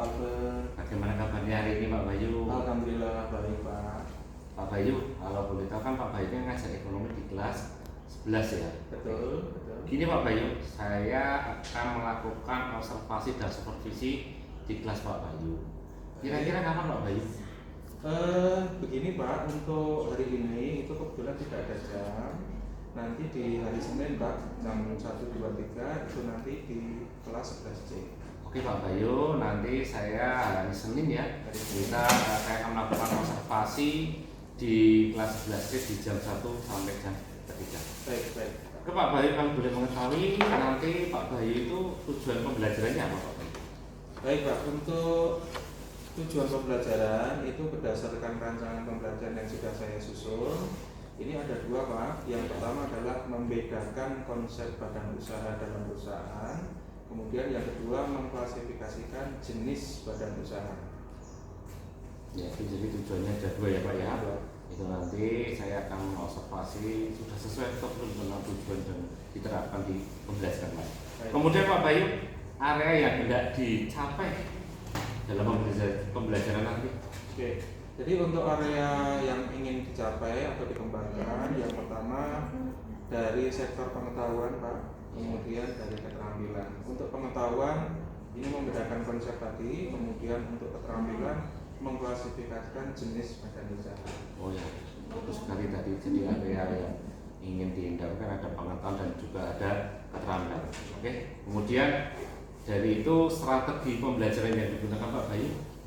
Albert. Bagaimana kabarnya hari ini Pak Bayu? Alhamdulillah baik Pak. Pak Bayu, kalau boleh tahu kan Pak Bayu itu ngajar ekonomi di kelas 11 ya? Betul. Gini Pak Bayu, saya akan melakukan observasi dan supervisi di kelas Pak Bayu. Kira-kira kapan Pak Bayu? Begini Pak, untuk hari ini itu kebetulan tidak ada jam. Nanti di hari Senin Pak, jam 1, 2, 3 itu nanti di kelas 11C. Oke Pak Bayu, nanti saya hari Senin ya, saya akan melakukan observasi di kelas 11C di jam 1 sampai jam 3. Baik. Oke Pak Bayu, kalau boleh mengetahui nanti Pak Bayu itu tujuan pembelajarannya apa Pak Bayu? Baik Pak, untuk tujuan pembelajaran itu berdasarkan rancangan pembelajaran yang sudah saya susun. Ini ada dua Pak. Yang pertama adalah membedakan konsep badan usaha dalam perusahaan. Kemudian yang kedua mengklasifikasikan jenis badan usaha. Ya, jadi tujuannya ada dua ya Pak ya. Itu nanti saya akan mengobservasi sudah sesuai atau belum dengan tujuan dan diterapkan di pembelajaran Pak. Kemudian Pak Bayu, area yang hendak dicapai dalam pembelajaran nanti. Oke. Jadi untuk area yang ingin dicapai atau dikembangkan, yang pertama dari sektor pengetahuan Pak, kemudian dari keterampilan. Untuk pengetahuan ini membedakan konsep tadi, kemudian untuk keterampilan mengklasifikasikan jenis badan usaha. Oh ya, bagus sekali tadi. Jadi area yang ingin dihindarkan ada pengetahuan dan juga ada keterampilan. Oke. Kemudian dari itu strategi pembelajaran yang digunakan Pak Bayu.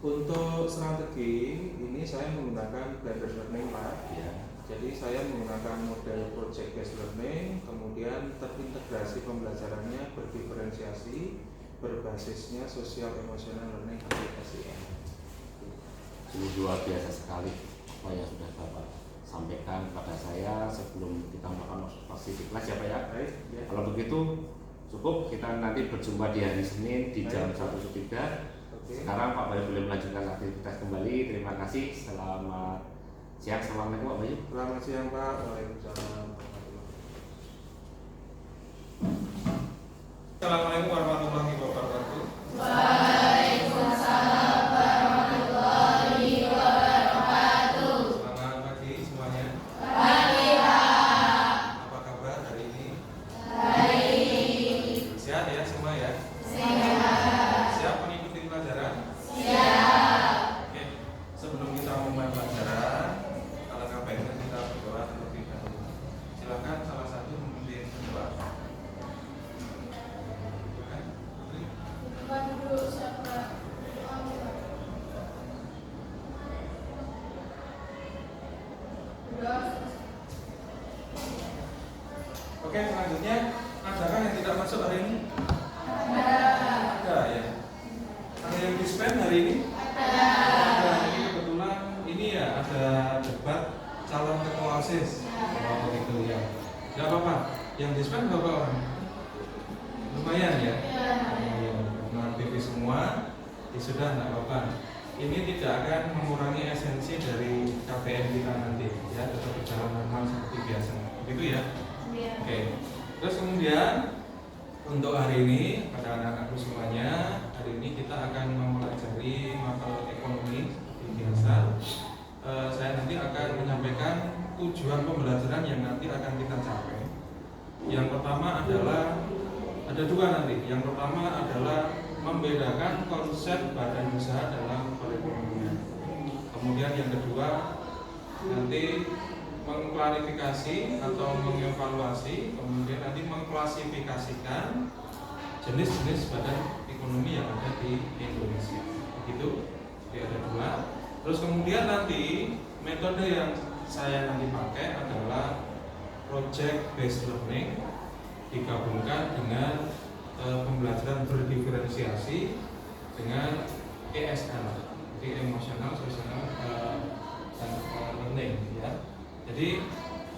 Untuk strategi ini saya menggunakan blended learning Pak. Ya. Jadi saya menggunakan model project based learning, kemudian terintegrasi pembelajarannya berdiferensiasi, berbasisnya sosial emosional learning aplikasi. Ini luar biasa sekali apa yang sudah Bapak sampaikan kepada saya sebelum kita melakukan observasi di kelas ya Pak ya. Baik, ya. Kalau begitu cukup, kita nanti berjumpa di hari Senin di jam 1.3. Sekarang Pak Bayu boleh melanjutkan aktivitas kembali. Terima kasih. Selamat siang. Assalamualaikum Pak Bayu. Selamat siang Pak. Waalaikumsalam. Assalamualaikum warahmatullahi wabarakatuh. Waalaikumsalam warahmatullahi wabarakatuh. Selamat pagi semuanya. Pagi Pak. Apa kabar hari ini? Baik. Sehat ya semua ya? Sehat. Siap mengikuti pelajaran? Siap. Oke. Sebelum kita memulai pelajaran, alangkah baiknya kita berdoa terlebih dahulu. Silakan salah satu memimpin berdoa. Silakan, Putri. Depan dulu siapa? Oke, selanjutnya adakah yang tidak masuk hari ini? Ada ya. Ada yang dispen hari ini? Ada. Ini kebetulan ini ya ada debat calon ketua OSIS. Oh begitu ya. Tidak apa-apa. Yang dispen berapa orang? Lumayan ya. Nah, TV semua. Ya sudah tidak apa-apa. Ini tidak akan mengurangi esensi dari KPM kita nanti ya, tetap berjalan normal seperti biasa. Begitu ya. Oke. Terus kemudian untuk hari ini pada anak-anakku semuanya, hari ini kita akan mempelajari mata ekonomi seperti biasa. Saya nanti akan menyampaikan tujuan pembelajaran yang nanti akan kita capai. Yang pertama adalah ada dua nanti. Yang pertama adalah membedakan konsep badan usaha dalam perekonomian. Kemudian yang kedua nanti mengklarifikasi atau mengevaluasi, kemudian nanti mengklasifikasikan jenis-jenis badan ekonomi yang ada di Indonesia. Begitu, jadi ada dua. Terus kemudian nanti metode yang saya nanti pakai adalah project based learning digabungkan dengan pembelajaran berdiferensiasi dengan ESL, jadi emotional, social, dan learning ya. Jadi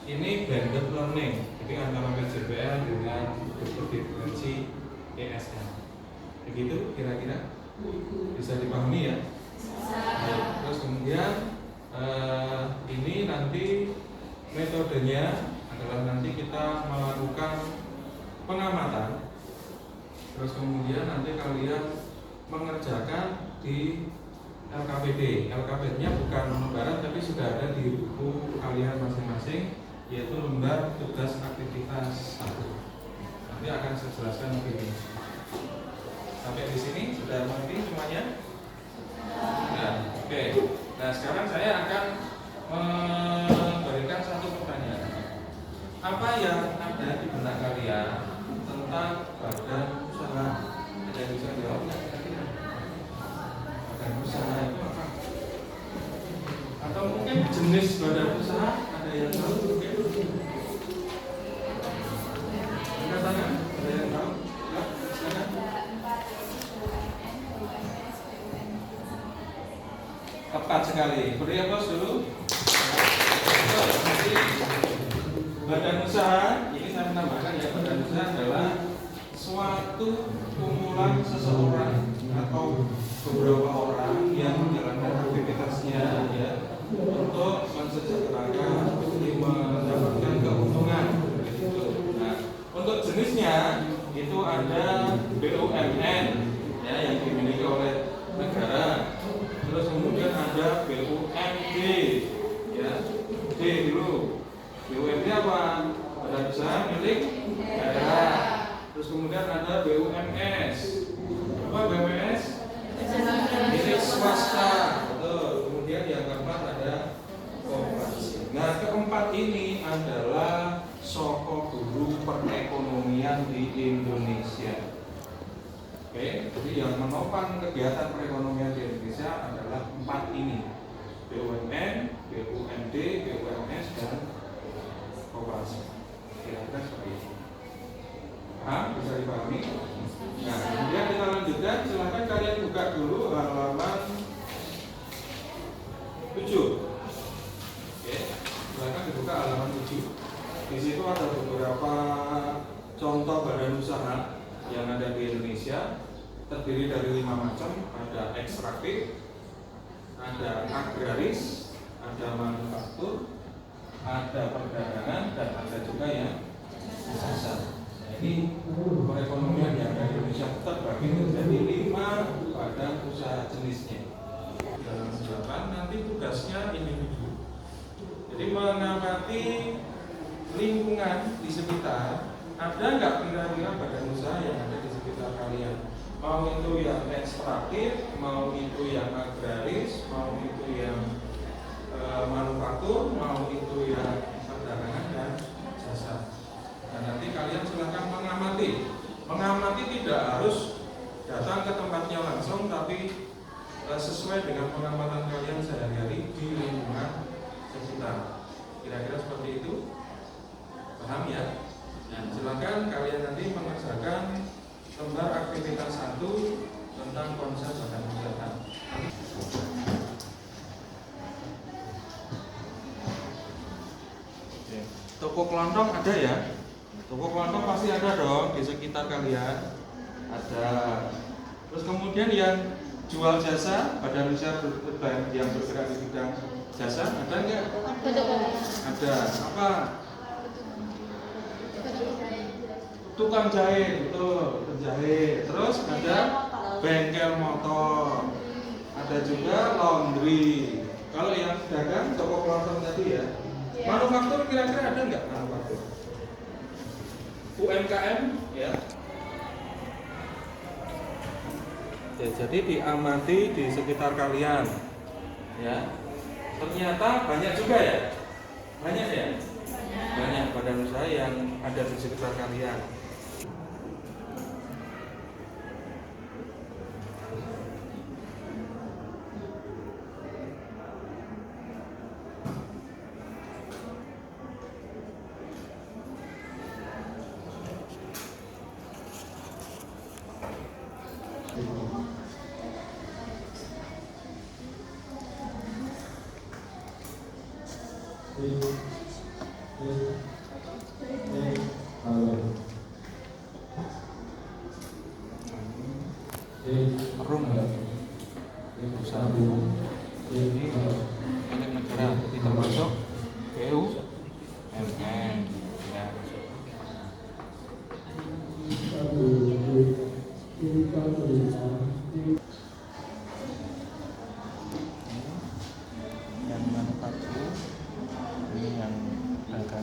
ini blended learning, jadi antara PJBL dengan berdiferensi ESL. Begitu kira-kira bisa dipahami ya. Baik, terus kemudian ini nanti metodenya adalah nanti kita melakukan pengamatan. Terus kemudian nanti kalian mengerjakan di LKPD. LKPD-nya bukan lembaran tapi sudah ada di buku kalian masing-masing, yaitu lembar tugas aktivitas 1. Nanti akan saya jelaskan lebih ini. Sampai di sini sudah mengerti semuanya? Nah, oke. Nah, sekarang saya akan memberikan satu pertanyaan. Apa yang ada di benak kalian tentang badan usaha? Ada yang bisa jawab nggak? Badan usaha itu apa? Atau mungkin jenis badan usaha? Ada yang tahu? Angkat tangan. Ada yang tahu? Ya, silakan. Tepat sekali. Beri aplaus dulu. Badan usaha, ini saya menambahkan ya, badan usaha adalah suatu kumpulan seseorang atau beberapa orang yang menjalankan aktivitasnya ya untuk mensejahterakan, mendapatkan keuntungan. Gitu. Nah, untuk jenisnya itu ada BUMN ya yang dimiliki oleh negara. Terus kemudian ada BUMD ya, D dulu. BUMD apa? Badan usaha milik daerah. Terus kemudian ada BUMS. Apa BUMS? Milik swasta. Betul. Kemudian yang keempat ada koperasi. Nah, keempat ini adalah soko guru perekonomian di Indonesia. Oke, jadi yang menopang kegiatan perekonomian di Indonesia adalah 4 ini: BUMN, BUMD, BUMS, dan koperasi. Kira-kira seperti itu. Paham? Bisa dipahami? Nah, kemudian kita lanjutkan. Silahkan kalian buka dulu halaman 7. Oke, silahkan dibuka halaman 7. Di situ ada beberapa contoh badan usaha yang ada di Indonesia, terdiri dari 5 macam. Ada ekstraktif, ada agraris, ada manufaktur, ada perdagangan, dan ada juga yang jasa. Ini perekonomian yang ada di Indonesia terbagi menjadi 5 badan usaha jenisnya. Dalam jawaban nanti tugasnya individu. Jadi mengamati lingkungan di sekitar. Ada nggak kira-kira badan usaha yang ada di sekitar kalian? Mau itu yang ekstraktif, mau itu yang agraris, mau itu yang manufaktur, mau itu yang perdagangan dan jasa. Dan nanti kalian silahkan mengamati. Mengamati tidak harus datang ke tempatnya langsung, tapi sesuai dengan pengamatan kalian sehari-hari di lingkungan sekitar. Kira-kira seperti itu. Paham ya? Nah, silakan kalian nanti mengerjakan lembar aktivitas 1 tentang konsep badan usaha. Toko kelontong ada ya? Toko kelontong pasti ada dong di sekitar kalian. Ada. Terus kemudian yang jual jasa, badan usaha yang bergerak di bidang jasa, ada nggak? Ada. Apa? Tukang jahit, betul, penjahit. Terus ada bengkel motor, ada juga laundry. Kalau yang dagang toko kelontong tadi ya. Manufaktur kira-kira ada nggak manufaktur? UMKM ya. Ya, jadi diamati di sekitar kalian ya. Ternyata banyak juga ya. Banyak ya. Banyak badan usaha yang ada di sekitar kalian. Rum ya, usaha ini milik negara, jadi termasuk BUMN ya.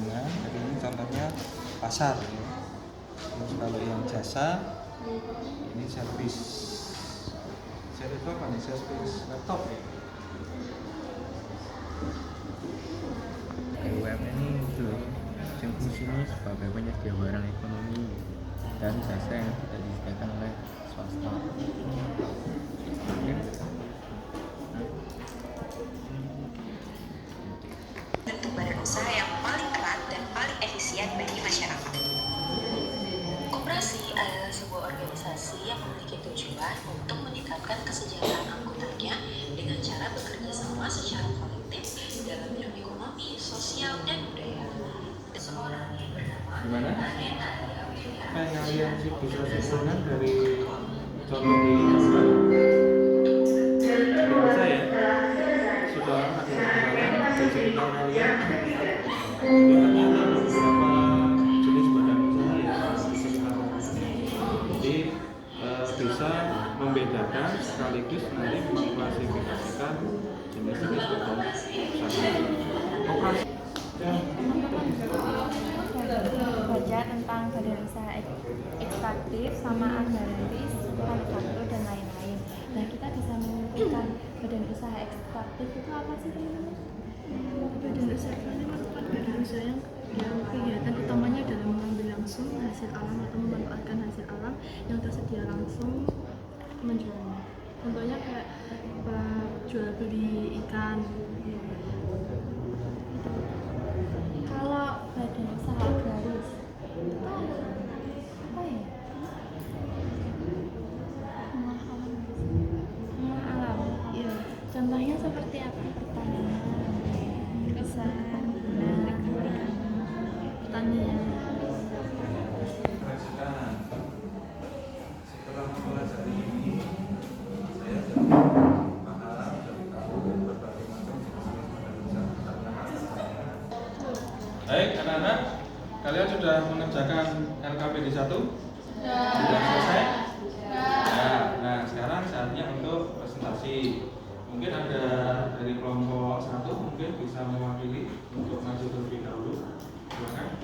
barangnya. Jadi ini contohnya pasar ya. Terus kalau yang jasa ini servis. Servis apa nih? Servis laptop ya. BUMN ini itu loh, yang fungsinya sebagai penyedia barang ekonomi dan jasa yang tidak disediakan oleh swasta. Bentuk badan usaha yang paling erat dan paling efisien bagi masyarakat. Koperasi adalah sebuah organisasi yang memiliki tujuan untuk meningkatkan kesejahteraan anggotanya dengan cara bekerja sama secara kolektif dalam bidang ekonomi, sosial, dan budaya. Seorang yang bernama Gimana? Arena Yang kalian sih bisa simpulkan dari contoh ini apa? Biasa ya? Sudah ada gambaran dari cerita kalian. Ini ternyata ada beberapa jenis badan usaha yang bisa kita lakukan. Jadi bisa membedakan sekaligus nanti mengklasifikasikan jenis-jenis badan usaha. Operasi. Baca tentang badan usaha ekstraktif sama agraris, manufaktur dan lain-lain. Nah, kita bisa menentukan badan usaha ekstraktif itu apa sih, teman-teman? Badan usaha ekstraktif merupakan badan usaha yang kegiatan utamanya adalah mengambil langsung hasil alam atau memanfaatkan hasil alam yang tersedia langsung menjualnya. Contohnya kayak jual beli ikan. Kalau badan usaha agraris itu apa ya? Mengolah alam. Ya, Contohnya seperti apa? Pertanian, perusahaan, pertanian. Setelah mempelajari ini, saya jadi paham dan tahu berbagai macam jenis-jenis badan usaha karena alasannya. Baik anak-anak, kalian sudah mengerjakan LKPD 1? Sudah selesai? Nah, sekarang saatnya untuk presentasi. Mungkin ada dari kelompok 1 mungkin bisa mewakili untuk maju terlebih dahulu. Silakan.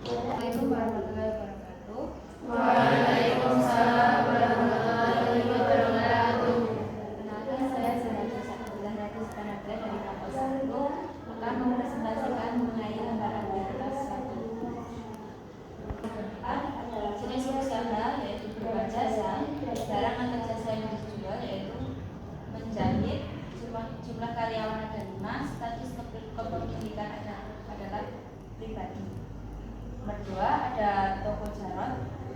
Assalamualaikum warahmatullahi wabarakatuh. Waalaikumsalam warahmatullahi wabarakatuh. Perkenalkan, saya Zahra Rizkanabila dari kelompok 1 akan mempresentasikan mengenai lembar aktivitas 1. Jenis usaha yaitu berupa jasa, barang atau jasa yang dijual yaitu menjahit, jumlah karyawan ada 5, status kepemilikan adalah pribadi. Nomor 2 ada toko jarot,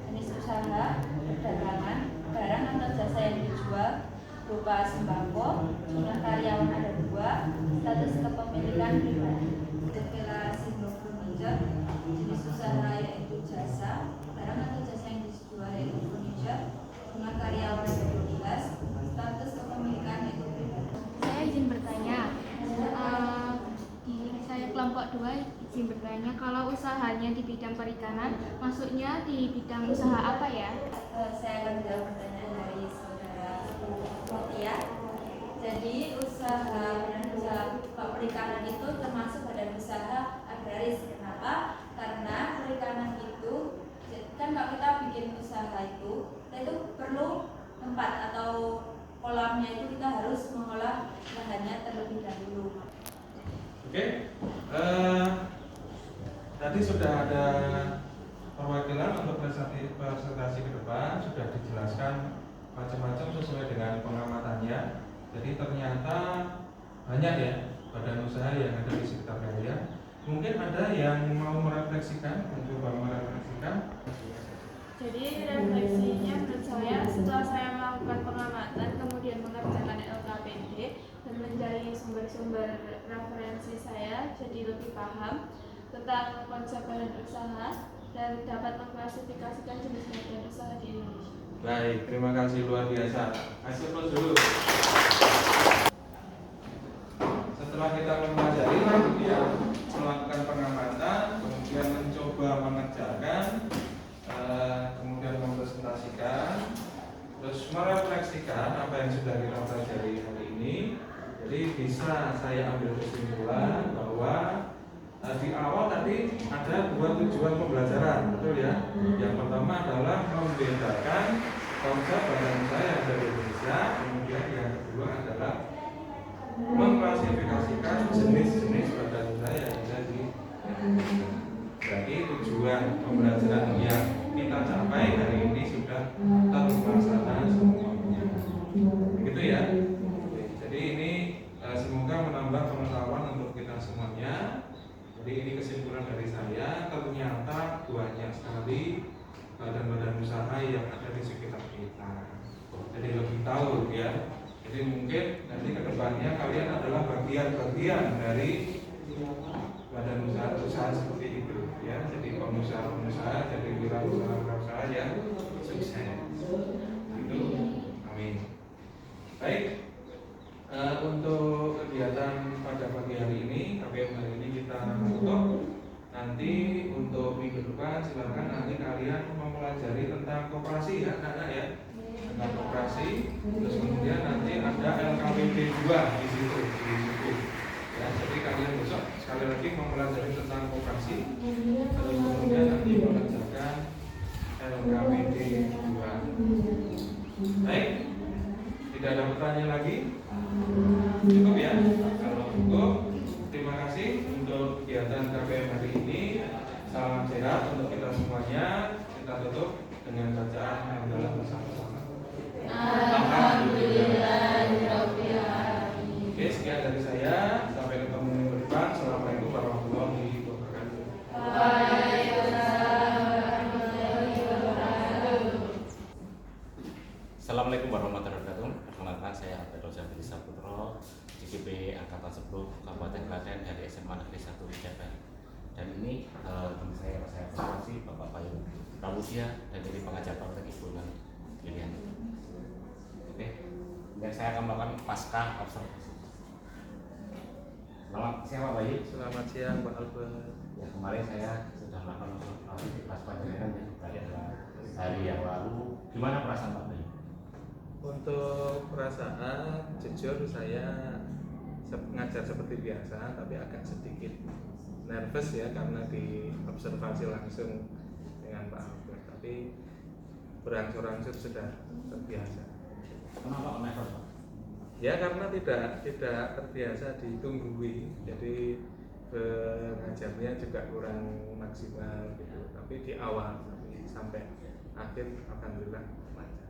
jenis usaha perdagangan, barang atau jasa yang dijual berupa sembako, jumlah karyawan ada 2, status kepemilikan pribadi. Villa Sindo Furniture, jenis usaha yaitu jasa, barang atau jasa yang dijual yaitu furniture, jumlah karyawan ada 12, status kepemilikan yaitu pribadi. Saya izin bertanya, saya kelompok 2 izin bertanya, kalau usahanya di bidang perikanan, masuknya di bidang usaha apa ya? Saya akan menjawab pertanyaan dari saudara Mutia. Jadi usaha perikanan itu termasuk badan usaha agraris. Kenapa? Karena perikanan itu kan kalau kita bikin usaha itu, kita itu perlu tempat atau kolamnya itu kita harus mengolah lahannya terlebih dahulu. Oke. Tadi sudah ada perwakilan untuk presentasi ke depan, sudah dijelaskan macam-macam sesuai dengan pengamatannya. Jadi ternyata banyak ya badan usaha yang ada di sekitar kalian. Mungkin ada yang mau merefleksikan, mencoba merefleksikan. Jadi refleksinya menurut saya, setelah saya melakukan pengamatan kemudian mengerjakan LKPD dan mencari sumber-sumber referensi saya, jadi lebih paham tentang konsep badan usaha dan dapat mengklasifikasikan jenis badan usaha di Indonesia. Baik, terima kasih luar biasa. Kasih aplaus dulu. Setelah kita mempelajari, kemudian melakukan pengamatan, kemudian mencoba mengerjakan, kemudian mempresentasikan, terus merefleksikan apa yang sudah kita pelajari hari ini. Jadi bisa saya ambil kesimpulan bahwa di awal tadi ada dua tujuan pembelajaran, betul ya? Yang pertama adalah membedakan konsep badan usaha yang ada di Indonesia, kemudian yang kedua adalah mengklasifikasikan jenis-jenis badan usaha yang ada di Indonesia. Jadi tujuan pembelajaran yang kita capai hari ini sudah terlaksana semuanya. Begitu ya. Jadi ini semoga menambah pengetahuan untuk kita semuanya. Jadi ini kesimpulan dari saya, ternyata banyak sekali badan-badan usaha yang ada di sekitar kita. Jadi lebih tahu ya. Jadi mungkin nanti kedepannya kalian adalah bagian-bagian dari badan usaha seperti itu ya. Jadi pengusaha, jadi wirausaha yang sukses. Itu, amin. Baik. Untuk kegiatan pada pagi hari ini, KPM hari ini kita tutup. Nanti untuk minggu depan silakan nanti kalian mempelajari tentang koperasi ya, anak-anak ya, tentang koperasi. Terus kemudian nanti ada LKPD 2 di situ. Ya, jadi kalian besok sekali lagi mempelajari tentang koperasi. Terus kemudian nanti mengerjakan LKPD 2. Baik, tidak ada pertanyaan lagi. Cukup ya, kalau cukup, terima kasih untuk kegiatan KPM hari ini. Salam sehat untuk kita semuanya. Kita tutup dengan bacaan hamdalah bersama-sama. Alhamdulillahirabbil alamin. Oke, sekian dari saya. Sampai ketemu minggu depan. Assalamualaikum warahmatullahi wabarakatuh. Assalamualaikum warahmatullahi wabarakatuh. Perkenalkan saya Abdul Jabir Saputro, CGP Angkatan 10 Kabupaten Klaten dari SMA Negeri 1 Widabari. Dan ini teman saya presentasi Bapak Bayu Rawusia dan dari pengajar praktek Ibu Lilian. Oke, dan saya akan melakukan pasca observasi. Selamat siang Pak Bayu. Selamat siang Pak Albert. Ya, kemarin saya sudah melakukan observasi di kelas pelajaran beberapa hari yang lalu. Gimana perasaan Pak Bayu? Untuk perasaan, jujur saya ngajar seperti biasa, tapi agak sedikit nervous ya karena di observasi langsung dengan Pak Albert. Tapi berangsur-angsur sudah terbiasa. Kenapa nervous Pak? Ya karena tidak terbiasa ditunggui, jadi pengajarnya juga kurang maksimal gitu. Tapi di awal, tapi sampai akhir alhamdulillah lancar.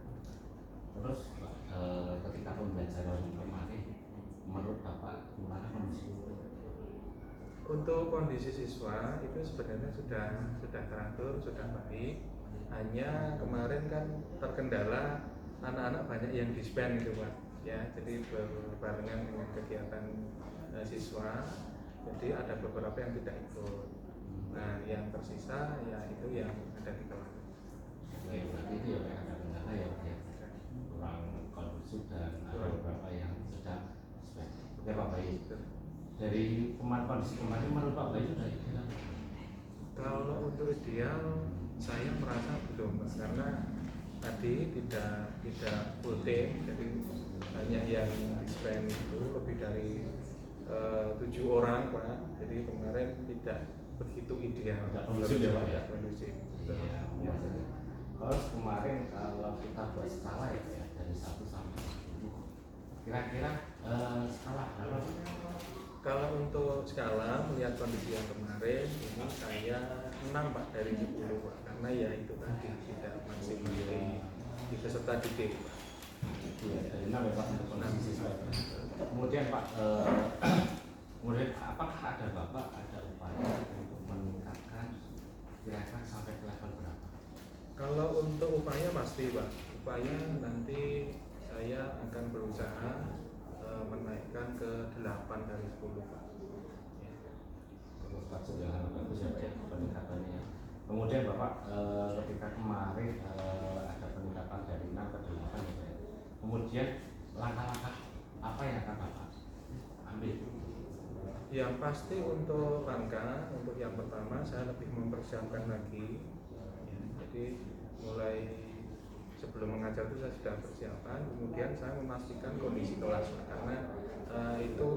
Terus ketika pembelajaran kemarin, menurut Bapak gimana kondisi? Untuk kondisi siswa itu sebenarnya sudah teratur, sudah baik. Hanya kemarin kan terkendala anak-anak banyak yang disband itu Pak. Ya, jadi berbarengan dengan kegiatan siswa. Jadi ada beberapa yang tidak ikut. Nah, yang tersisa ya itu yang ada di kelas. Oke, berarti itu ya ada kendala ya, kurang kondusif dan ada beberapa yang sedang spek. Oke Pak Bayu, dari kondisi kemarin menurut Pak Bayu sudah ideal? Kalau untuk ideal saya merasa belum Pak, karena tadi tidak full team, jadi banyak yang disband itu lebih dari 7 orang Pak. Jadi kemarin tidak begitu ideal. Tidak kondusif ya Pak ya? Kondusif. Ya. Terus kemarin kalau kita buat skala ya dari 1 sampai 10, kira-kira skala berapa? Kalau untuk skala melihat kondisi yang kemarin ini saya 6 Pak dari 10 Pak, karena ya itu tadi tidak maksimal di peserta didik Pak. Iya, dari 6 ya Pak untuk kondisi siswa. Kemudian Pak, kemudian apakah ada Bapak ada upaya untuk meningkatkan kira-kira sampai ke level berapa? Kalau untuk upaya pasti Pak, upaya nanti saya akan berusaha menaikkan ke 8 dari 10 Pak. Ya. Terus Pak sudah bagus ya Pak ya peningkatannya. Kemudian Bapak ketika kemarin ada peningkatan dari 6 ke 8 ya Pak. Kemudian langkah-langkah apa yang akan Bapak ambil? Yang pasti untuk langkah, untuk yang pertama saya lebih mempersiapkan lagi. Ya, jadi mulai sebelum mengajar itu saya sudah persiapan, kemudian saya memastikan kondisi kelas karena itu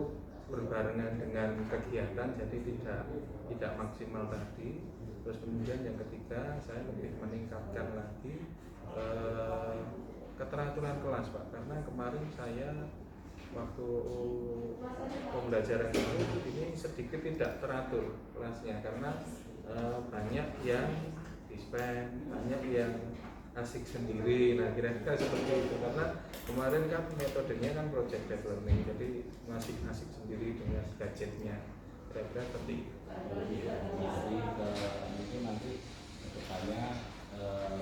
berbarengan dengan kegiatan, jadi tidak maksimal tadi. Terus kemudian yang ketiga, saya lebih meningkatkan lagi keteraturan kelas, Pak, karena kemarin saya waktu pembelajaran ini sedikit tidak teratur kelasnya karena banyak yang dispen, banyak yang asik sendiri. Nah, kira-kira seperti itu, karena kemarin kan metodenya kan project based learning, jadi masih asik sendiri dengan gadgetnya. Kira-kira seperti itu. Jadi mungkin nanti kedepannya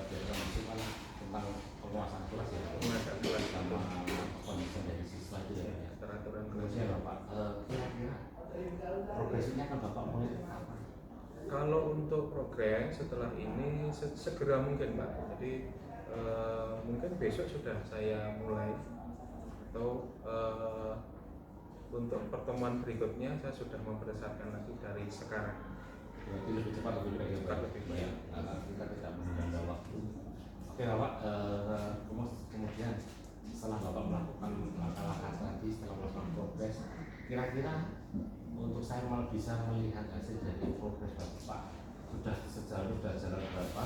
biar cuma tentang penguasaan kelas ya, Penguasaan kelas sama kondisi dari siswa itu ya. Keteraturan Kemudian kelas. Bapak kira-kira progresinya kan Bapak mulai kapan? Kalau untuk progres setelah ini segera mungkin, Pak. Jadi mungkin besok sudah saya mulai, atau untuk pertemuan berikutnya saya sudah mempersiapkan lagi dari sekarang. Berarti lebih cepat lebih baik ya, Pak? Lebih baik. Ya, karena kita tidak menunda waktu. Oke Bapak, kemudian setelah Bapak melakukan langkah-langkah tadi, setelah melakukan progres, kira-kira untuk saya malah bisa melihat hasil dari progres Bapak sudah sejauh sudah jalan berapa,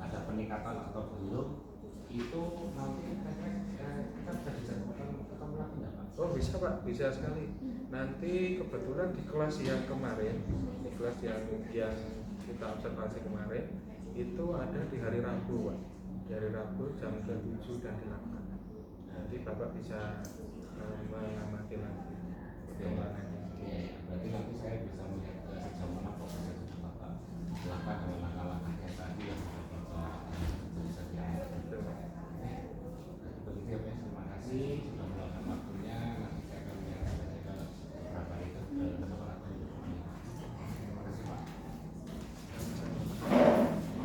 ada peningkatan atau belum, itu nanti kita bisa dijadwalkan ketemu lagi nggak Pak? Oh bisa, Pak, bisa sekali. Nanti kebetulan di kelas yang kemarin, di kelas yang kita observasi kemarin, itu ada di hari Rabu, Pak. Di hari Rabu jam 7 dan 8. Nanti Bapak bisa mengamati lagi perkembangannya. Berarti nanti saya bisa melihat sejauh mana proses yang sudah Bapak lakukan dengan langkah-langkahnya tadi yang sudah Bapak bisa diambil. Begitu ya Pak, terima kasih sudah meluangkan waktunya. Nanti saya akan menyampaikan ke beberapa itu ke teman-teman atau di rumah. Terima kasih Pak.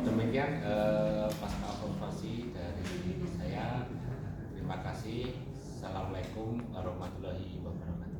Demikian pasca observasi dari saya. Terima kasih. Assalamualaikum warahmatullahi wabarakatuh.